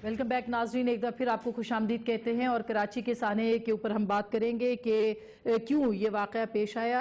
Welcome back नाजरीन, एक बार फिर आपको खुशामदीद कहते हैं और कराची के साने के ऊपर हम बात करेंगे कि क्यों ये वाक़या पेश आया।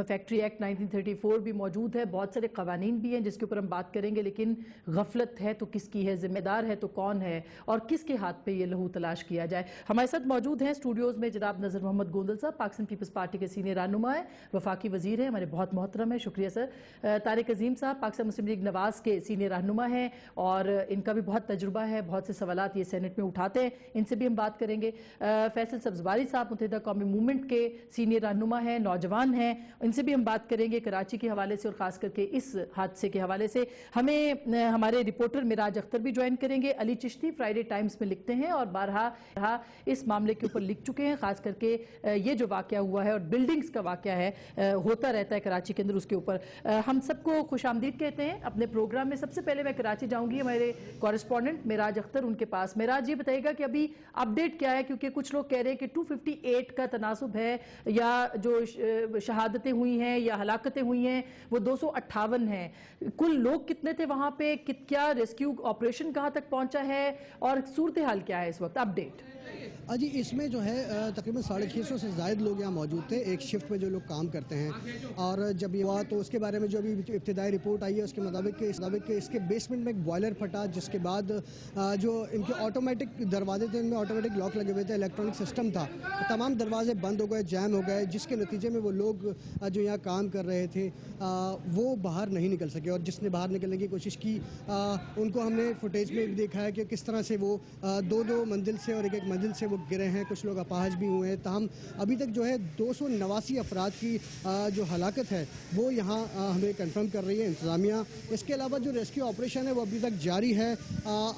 फैक्ट्री एक्ट 1934 भी मौजूद है, बहुत सारे कवानीन भी हैं जिसके ऊपर हम बात करेंगे, लेकिन गफलत है तो किसकी है, जिम्मेदार है तो कौन है और किसके हाथ पे ये लहू तलाश किया जाए। हमारे साथ मौजूद हैं स्टूडियोज़ में जनाब नज़र मोहम्मद गोंदल साहब, पाकिस्तान पीपल्स पार्टी के सीनियर रहनुमा है, वफाकी वजीर है, हमारे बहुत मोहतरम है, शुक्रिया सर। तारिक अजीम साहब पाकिस्तान मुस्लिम लीग नवाज के सीनियर रहनुमा हैं और इनका भी बहुत तजुर्बा है, बहुत से सवालात ये सेनेट में उठाते हैं, इनसे भी हम बात करेंगे। फैसल सब्जवारी साहब मुत्तहिदा कौमी मूवमेंट के सीनियर रहनुमा हैं, नौजवान हैं, इनसे भी हम बात करेंगे कराची के हवाले से और खास करके इस हादसे के हवाले से। हमें हमारे रिपोर्टर मिराज अख्तर भी ज्वाइन करेंगे। अली चिश्ती फ्राइडे टाइम्स में लिखते हैं और बारहा इस मामले के ऊपर लिख चुके हैं, खास करके ये जो वाकया हुआ है और बिल्डिंग्स का वाकया है होता रहता है कराची के अंदर, उसके ऊपर हम सबको खुशामदीद कहते हैं अपने प्रोग्राम में। सबसे पहले मैं कराची जाऊंगी, हमारे कॉरेस्पॉन्डेंट मिराज अख्तर उनके पास। मिराज ये बताइएगा कि अभी अपडेट क्या है, क्योंकि कुछ लोग कह रहे हैं कि 258 का तनासुब है या जो शहादतें हुई हैं या हलाकतें हुई हैं वो 258 हैं। कुल लोग कितने थे वहां पे, क्या रेस्क्यू ऑपरेशन कहां तक पहुंचा है और सूरत हाल क्या है इस वक्त, अपडेट? जी इसमें जो है तकरीबन 650 से ज़ायद लोग यहाँ मौजूद थे एक शिफ्ट में जो लोग काम करते हैं। और जब ये हुआ तो उसके बारे में जो अभी इब्तिदाई रिपोर्ट आई है उसके मुताबिक इसके बेसमेंट में एक बॉयलर फटा, जिसके बाद जो इनके ऑटोमेटिक दरवाजे थे उनमें ऑटोमेटिक लॉक लगे हुए थे, इलेक्ट्रॉनिक सिस्टम था, तमाम दरवाजे बंद हो गए, जैम हो गए, जिसके नतीजे में वो लोग जो यहाँ काम कर रहे थे वो बाहर नहीं निकल सके। और जिसने बाहर निकलने की कोशिश की उनको हमने फुटेज में भी देखा है कि किस तरह से वो दो मंजिल से और एक मंजिल से वो गिरे हैं, कुछ लोग अपाहज भी हुए हैं। ताहम अभी तक जो है 289 अफराद की जो हलाकत है वो यहाँ हमें कंफर्म कर रही है इंतज़ामिया। इसके अलावा जो रेस्क्यू ऑपरेशन है वो अभी तक जारी है।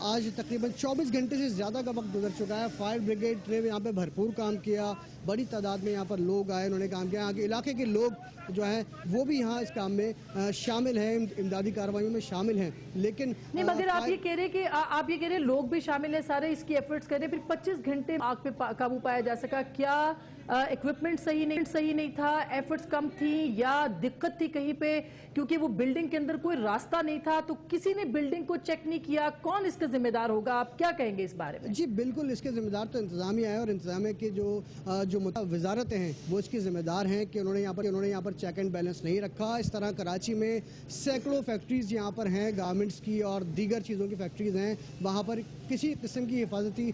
आज तकरीबन 24 घंटे से ज़्यादा का वक्त गुजर चुका है। फायर ब्रिगेड ने यहाँ पे भरपूर काम किया, बड़ी तादाद में यहाँ पर लोग आए, उन्होंने काम किया। यहाँ के इलाके के लोग जो हैं वो भी यहाँ इस काम में शामिल हैं, इमदादी कार्रवाइयों में शामिल हैं। लेकिन नहीं, मगर आप ये कह रहे हैं लोग भी शामिल हैं, सारे इसकी एफर्ट्स कर रहे हैं, फिर 25 घंटे आग पे काबू पाया जा सका। क्या इक्विपमेंट सही नहीं था, एफर्ट्स कम थी या दिक्कत थी कहीं पे, क्योंकि वो बिल्डिंग के अंदर कोई रास्ता नहीं था तो किसी ने बिल्डिंग को चेक नहीं किया? कौन इसका जिम्मेदार होगा, आप क्या कहेंगे इस बारे में? जी बिल्कुल, इसके जिम्मेदार तो इंतजामिया है और इंतजामिया की जो वजारतें हैं वो इसकी जिम्मेदार हैं कि उन्होंने यहाँ पर चेक एंड बैलेंस नहीं रखा। इस तरह कराची में सैकड़ों फैक्ट्रीज यहाँ पर हैं, गारमेंट्स की और दीगर चीज़ों की फैक्ट्रीज हैं, वहाँ पर किसी किस्म की हिफाजती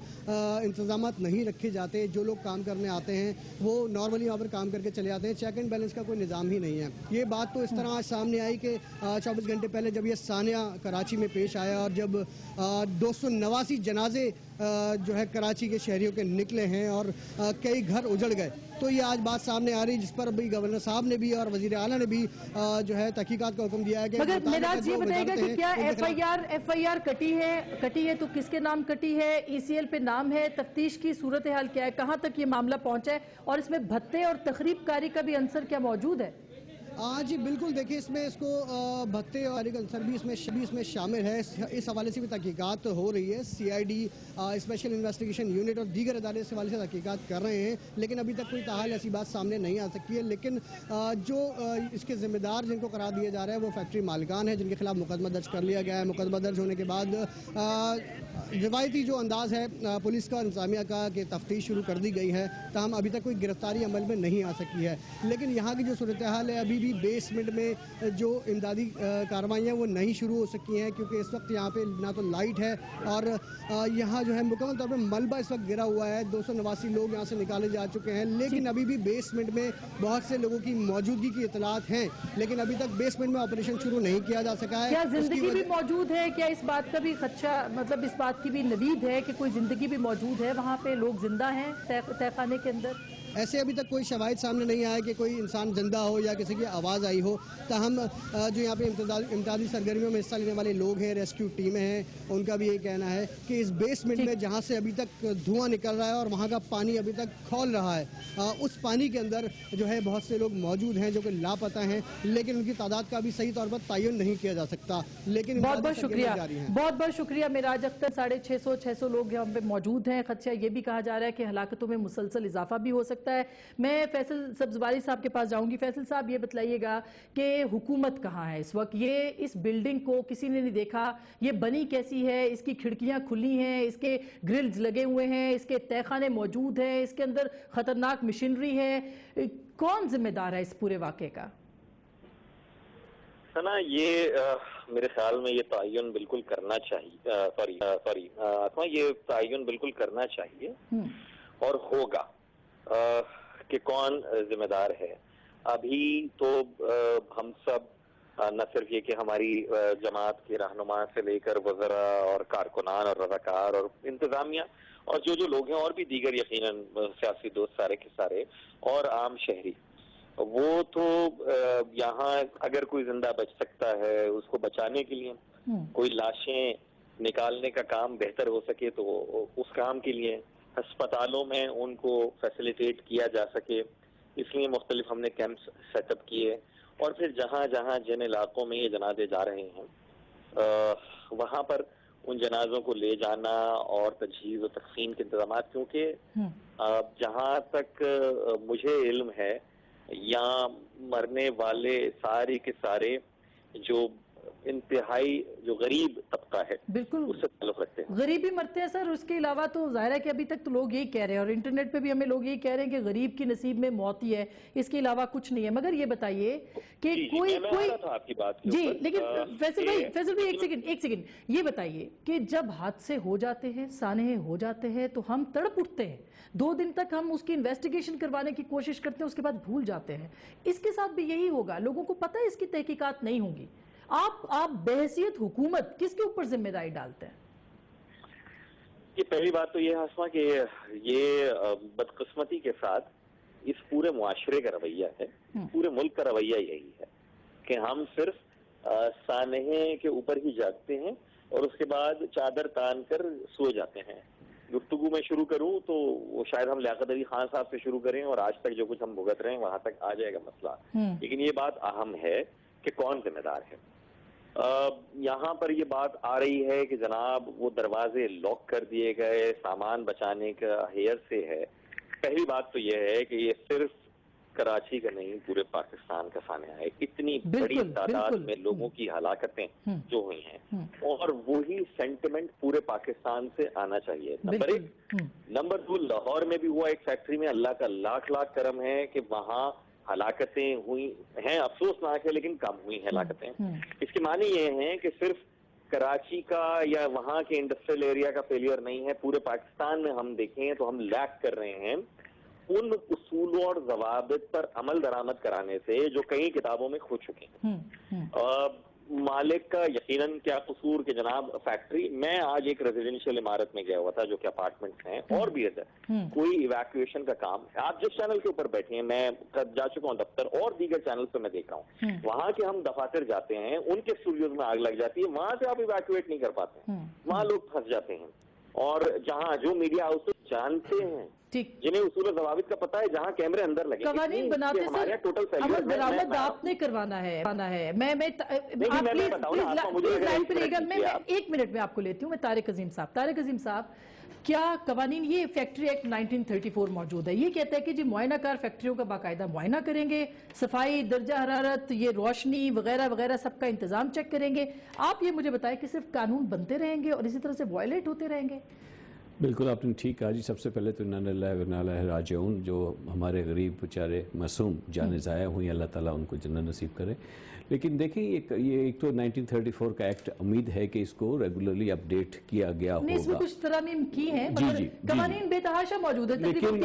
इंतजाम नहीं रखे जाते। जो लोग काम करने आते हैं वो नॉर्मली वहाँ पर काम करके चले जाते हैं, चेक एंड बैलेंस का कोई निज़ाम ही नहीं है। ये बात तो इस तरह आज सामने आई कि 24 घंटे पहले जब ये सानिया कराची में पेश आया और जब 289 जनाजे जो है कराची के शहरियों के निकले हैं और कई घर उजड़ गए, तो ये आज बात सामने आ रही है, जिस पर अभी गवर्नर साहब ने भी और वजीर आला ने भी जो है तहकीकात का हुक्म दिया है कि मगर मिराज ये बताएगा कि क्या एफआईआर कटी है तो किसके नाम कटी है, ईसीएल पे नाम है, तफ्तीश की सूरत हाल क्या है, कहाँ तक ये मामला पहुंचा है और इसमें भत्ते और तखरीबकारी का भी अंसर क्या मौजूद है? जी बिल्कुल, देखिए इसमें इसको भत्ते और अंसर भी इसमें शामिल है। इस हवाले से भी तहकीकात हो रही है। सीआईडी स्पेशल इन्वेस्टिगेशन यूनिट और दीगर अदालत इस हवाले से तहकीकात कर रहे हैं, लेकिन अभी तक कोई ताहाल ऐसी बात सामने नहीं आ सकती है। लेकिन जो इसके ज़िम्मेदार जिनको करार दिया जा रहा है वो फैक्ट्री मालिकान है, जिनके खिलाफ मुकदमा दर्ज कर लिया गया है। मुकदमा दर्ज होने के बाद रिवायती जो अंदाज़ है पुलिस का, इंतजामिया का, कि तफ्तीश शुरू कर दी गई है, ताहम अभी तक कोई गिरफ्तारी अमल में नहीं आ सकी है। लेकिन यहाँ की जो सूरत हाल है, अभी भी बेसमेंट में जो इमदादी कार्रवाइयाँ वो नहीं शुरू हो सकी हैं, क्योंकि इस वक्त यहाँ पे ना तो लाइट है और यहाँ जो है मुकम्मल तौर पर मलबा इस वक्त गिरा हुआ है। 289 लोग यहाँ से निकाले जा चुके हैं, लेकिन अभी भी बेसमेंट में बहुत से लोगों की मौजूदगी की इतलात हैं, लेकिन अभी तक बेसमेंट में ऑपरेशन शुरू नहीं किया जा सका है। क्या जिंदगी भी मौजूद है? क्या इस बात का भी खदशा, मतलब इस बात की भी नवीद है कि कोई जिंदगी भी मौजूद है वहाँ पे, लोग जिंदा हैं तहखाने के अंदर? ऐसे अभी तक कोई शवाहिद सामने नहीं आया कि कोई इंसान जिंदा हो या किसी की आवाज़ आई हो। ताहम जो यहाँ पे इमदादी सरगर्मियों में हिस्सा लेने वाले लोग हैं, रेस्क्यू टीमें हैं, उनका भी ये कहना है कि इस बेसमेंट में जहाँ से अभी तक धुआं निकल रहा है और वहाँ का पानी अभी तक खौल रहा है, उस पानी के अंदर जो है बहुत से लोग मौजूद हैं जो कि लापता हैं, लेकिन उनकी तादाद का भी सही तौर पर तयन नहीं किया जा सकता। लेकिन बहुत शुक्रिया मिराज अख्तर। 650 लोग यहाँ पे मौजूद हैं। खदशा ये भी कहा जा रहा है कि हलाकतों में मुसलसल इजाफा भी हो सकता है। सकता है। मैं फैसल सब्जवारी साहब के पास जाऊंगी। फैसल साहब, ये बतलाइएगा कि हुकूमत कहाँ है इस वक्त? ये इस बिल्डिंग को किसी ने नहीं देखा, ये बनी कैसी है, इसकी खिड़कियां खुली हैं, इसके ग्रिल्स लगे हुए हैं, इसके तहखाने मौजूद हैं, इसके अंदर खतरनाक मशीनरी है, कौन जिम्मेदार है इस पूरे वाक़े का? सना, ये मेरे ख्याल में ये तयन बिल्कुल करना चाहिए, आत्मा, ये तयन बिल्कुल करना चाहिए और होगा कि कौन जिम्मेदार है। अभी तो हम सब न सिर्फ ये कि हमारी जमात के रहनुमा से लेकर वज़रा और कारकुनान और रज़ाकार और इंतज़ामिया और जो लोग हैं और भी दीगर यकीनन सियासी दोस्त सारे के सारे और आम शहरी, वो तो यहाँ अगर कोई जिंदा बच सकता है उसको बचाने के लिए, कोई लाशें निकालने का काम बेहतर हो सके तो उस काम के लिए, अस्पतालों में उनको फैसिलिटेट किया जा सके, इसलिए मुख्तलिफ हमने कैंप्स सेटअप किए। और फिर जहाँ जहाँ जिन इलाकों में ये जनाजे जा रहे हैं वहाँ पर उन जनाजों को ले जाना और तजहीज़ और तक़सीम के इंतज़ाम, क्योंकि जहाँ तक मुझे इल्म है यहाँ मरने वाले सारे के सारे जो इंतहाई जो गरीब तबका है बिल्कुल उससे ताल्लुक रखते हैं। गरीब ही मरते हैं सर। उसके अलावा तो जाहिर है कि अभी तक तो लोग यही कह रहे हैं और इंटरनेट पे भी हमें लोग यही कह रहे हैं कि गरीब की नसीब में मौत ही है, इसके अलावा कुछ नहीं है। मगर ये बताइए कि कोई आपकी बात जी, लेकिन फैसल भाई एक सेकंड ये बताइए कि जब हादसे हो जाते हैं, सानहे हो जाते हैं, तो हम तड़प उठते हैं, 2 दिन तक हम उसकी इन्वेस्टिगेशन करवाने की कोशिश करते हैं, उसके बाद भूल जाते हैं। इसके साथ भी यही होगा, लोगों को पता है इसकी तहकीकात नहीं होंगी। आप बहैसियत हुकूमत किसके ऊपर जिम्मेदारी डालते हैं? ये पहली बात तो ये है आसमा कि ये बदकिस्मती के साथ इस पूरे मुआशरे का रवैया है, पूरे मुल्क का रवैया यही है कि हम सिर्फ सानहे के ऊपर ही जागते हैं और उसके बाद चादर तान कर सो जाते हैं। गुफ्तगू में शुरू करूं तो वो शायद हम लियाकत अली खान साहब से शुरू करें और आज तक जो कुछ हम भुगत रहे हैं वहां तक आ जाएगा मसला। लेकिन ये बात अहम है कि कौन जिम्मेदार है। यहाँ पर ये बात आ रही है कि जनाब वो दरवाजे लॉक कर दिए गए, सामान बचाने का हेयर से है। पहली बात तो ये है कि ये सिर्फ कराची का नहीं, पूरे पाकिस्तान का सामना है। इतनी बड़ी तादाद में लोगों की हलाकतें जो हुई हैं और वही सेंटिमेंट पूरे पाकिस्तान से आना चाहिए। नंबर 1। नंबर 2, लाहौर में भी हुआ एक फैक्ट्री में, अल्लाह का लाख लाख करम है कि वहाँ हलाकतें हुई हैं, अफसोसनाक है लेकिन कम हुई हलाकतें। इसके माने ये हैं कि सिर्फ कराची का या वहाँ के इंडस्ट्रियल एरिया का फेलियर नहीं है, पूरे पाकिस्तान में हम देखें तो हम लैक कर रहे हैं उन उसूलों और ज़वाबित पर अमल दरामद कराने से जो कई किताबों में खो चुके हैं। मालिक का यकीनन क्या कसूर कि जनाब फैक्ट्री, मैं आज एक रेजिडेंशियल इमारत में गया हुआ था जो कि अपार्टमेंट्स हैं और भी इधर कोई इवैक्यूएशन का काम, आप जिस चैनल के ऊपर बैठे हैं, मैं जा चुका हूँ दफ्तर और दीगर चैनल पे मैं देख रहा हूँ, वहां के हम दफातर जाते हैं, उनके स्टूडियोज में आग लग जाती है, वहां से आप इवैक्यूएट नहीं कर पाते, वहां लोग फंस जाते हैं। और जहां जो मीडिया हाउसेस जानते हैं, जिन्हें उसूल ज़वाबित का पता है, जहां कैमरे अंदर लगे, कवानीन बनाते सर, टोटल अमल दरामद आपने करवाना है। मैं एक मिनट में आपको लेती हूँ। मैं तारिक अजीम साहब, क्या कवानीन, ये फैक्ट्री एक्ट 1934 मौजूद है, ये कहता है कि जी मुआयनाकार फैक्ट्रियों का बाकायदा मुआयना करेंगे, सफाई, दर्जा हरारत, ये रोशनी वगैरह वगैरह सबका इंतजाम चेक करेंगे। आप ये मुझे बताएं कि सिर्फ कानून बनते रहेंगे और इसी तरह से वायलेट होते रहेंगे? बिल्कुल आपने ठीक कहा जी। सबसे पहले तो इन्ना लिल्लाहि व इन्ना इलैहि राजिऊन, जो हमारे गरीब बेचारे मासूम जाने ज़ाया हुई, अल्लाह ताला उनको जन्नत नसीब करे। लेकिन देखें ये एक तो 1934 का एक्ट, उम्मीद है कि इसको रेगुलरली अपडेट किया गया होगा। इसमें कुछ तरमीम की हैं, जी, कवानीन बेतहाशा मौजूद है। लेकिन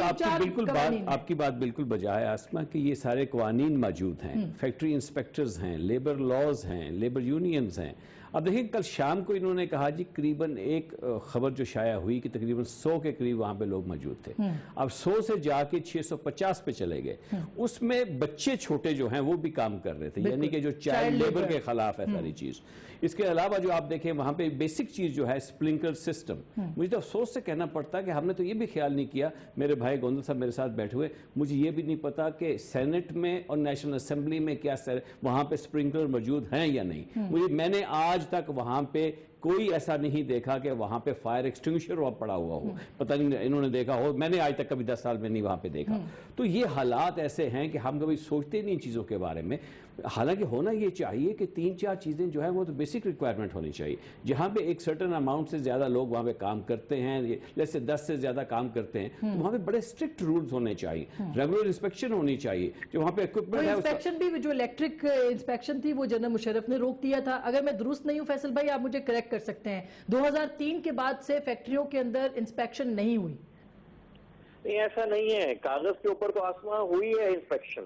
आपकी बात बिल्कुल बजा है आसमा कि ये सारे कवानीन मौजूद हैं, फैक्ट्री इंस्पेक्टर्स हैं, लेबर लॉज हैं, लेबर यूनियंस हैं। अब देखिए कल शाम को इन्होंने कहा जी करीबन एक खबर जो शाया हुई कि तकरीबन 100 के करीब वहां पे लोग मौजूद थे। अब 100 से जाके 650 पे चले गए। उसमें बच्चे छोटे जो हैं वो भी काम कर रहे थे, यानी कि जो चाइल्ड लेबर के खिलाफ है सारी चीज। इसके अलावा जो आप देखें वहां पे बेसिक चीज जो है स्प्रिंकलर सिस्टम, मुझे तो अफसोस से कहना पड़ता है कि हमने तो ये भी ख्याल नहीं किया, मेरे भाई गोंदल साहब मेरे साथ बैठे हुए, मुझे ये भी नहीं पता कि सेनेट में और नेशनल असेंबली में क्या वहां पे स्प्रिंकलर मौजूद हैं या नहीं। मैंने आज तक वहां पे کوئی ایسا نہیں دیکھا کہ وہاں پہ فائر ایکسٹنگوشر پڑا ہوا ہو. پتہ نہیں انہوں نے دیکھا ہو, میں نے آج تک کبھی 10 سال میں نہیں وہاں پہ دیکھا. تو یہ حالات ایسے ہیں کہ ہم کبھی سوچتے نہیں چیزوں کے بارے میں. حالانکہ ہونا یہ چاہیے کہ 3-4 چیزیں جو ہیں وہ تو بیسک ریکوائرمنٹ ہونی چاہیے. جہاں پہ ایک سرٹن اماؤنٹ سے زیادہ لوگ وہاں پہ کام کرتے ہیں, جیسے 10 سے زیادہ کام کرتے ہیں, تو وہاں پہ بڑے اسٹرکٹ رولز ہونے چاہیے, ریگولر انسپیکشن ہونی چاہیے. جو وہاں پہ اکوپمنٹ ہے انسپیکشن بھی, جو الیکٹرک انسپیکشن تھی وہ جنرل مشرف نے روک دیا تھا. اگر میں درست نہیں ہوں فیصل بھائی, آپ مجھے کریکٹ کر سکتے ہیں, 2003 کے بعد سے فیکٹریوں کے اندر انسپیکشن نہیں ہوئی. نہیں ایسا نہیں ہے, کاغذ کے اوپر تو آسمان ہوئی ہے انسپیکشن.